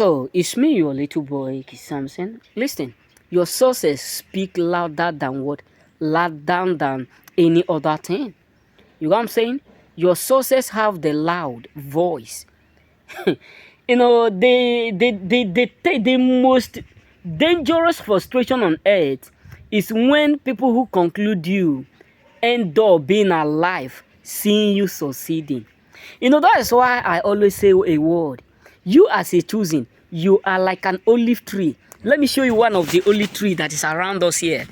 So, it's me, your little boy, Kis Samson. Listen, your sources speak louder than what? Louder than any other thing. You know what I'm saying? Your sources have the loud voice. The most dangerous frustration on earth is when people who conclude you end up being alive, seeing you succeeding. That is why I always say a word. You as a choosing, you are like an olive tree. Let me show you one of the olive tree that is around us here.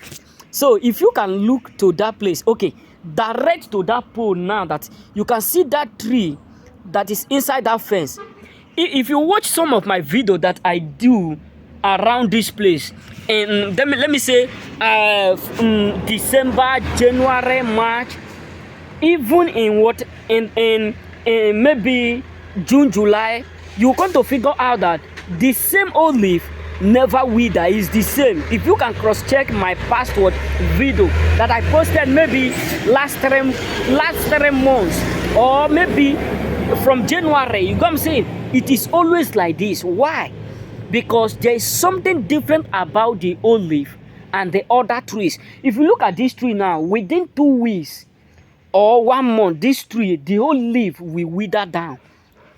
So if you can look to that place, okay, direct to that pole now, that you can see that tree that is inside that fence. If you watch some of my video that I do around this place, and let me say December, January, March, even in maybe June, July, you come to figure out that the same olive never wither. Is the same. If you can cross-check my past video that I posted maybe last 3 months, or maybe from January, you go and say it is always like this. Why? Because there is something different about the olive and the other trees. If you look at this tree now, within 2 weeks or 1 month, this tree, the whole leaf will wither down.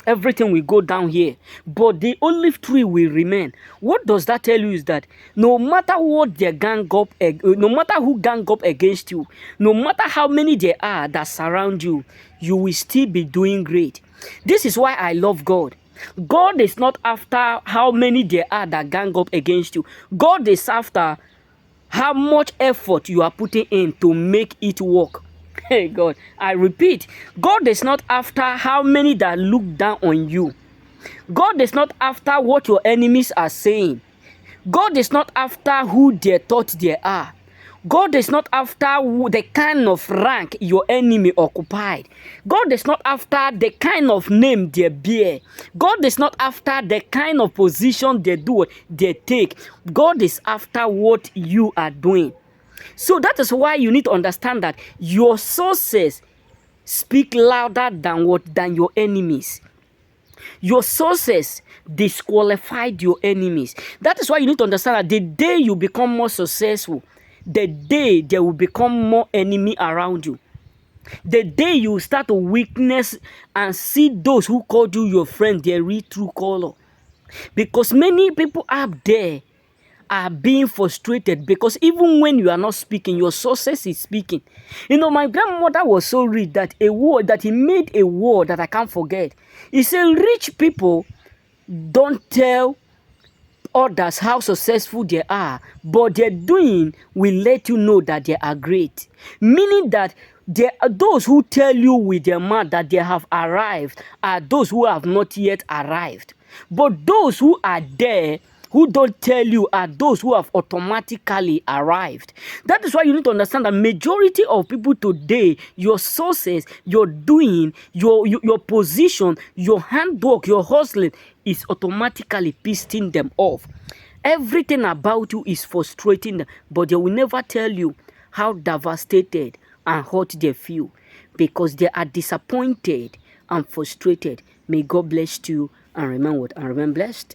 Everything will go down here, but the olive tree will remain. What does that tell you is that no matter what they gang up, no matter who gang up against you, no matter how many there are that surround you, you will still be doing great. This is why I love God. God is not after how many there are that gang up against you. God is after how much effort you are putting in to make it work. Hey God, I repeat, God is not after how many that look down on you. God is not after what your enemies are saying. God is not after who they thought they are. God is not after the kind of rank your enemy occupied. God is not after the kind of name they bear. God is not after the kind of position they take. God is after what you are doing. So that is why you need to understand that your sources speak louder than your enemies. Your sources disqualified your enemies. That is why you need to understand that the day you become more successful, the day there will become more enemy around you. The day you start to witness and see those who called you your friend, their real true color. Because many people out there are being frustrated because even when you are not speaking, your sources is speaking. My grandmother was so rich that he made a word that I can't forget. He said, rich people don't tell others how successful they are, but their doing will let you know that they are great. Meaning that there are those who tell you with their mouth that they have arrived are those who have not yet arrived. But those who are there, who don't tell you, are those who have automatically arrived. That is why you need to understand that majority of people today, your sources, your doing, your position, your handwork, your hustling is automatically pissing them off. Everything about you is frustrating them, but they will never tell you how devastated and hurt they feel because they are disappointed and frustrated. May God bless you and remain blessed.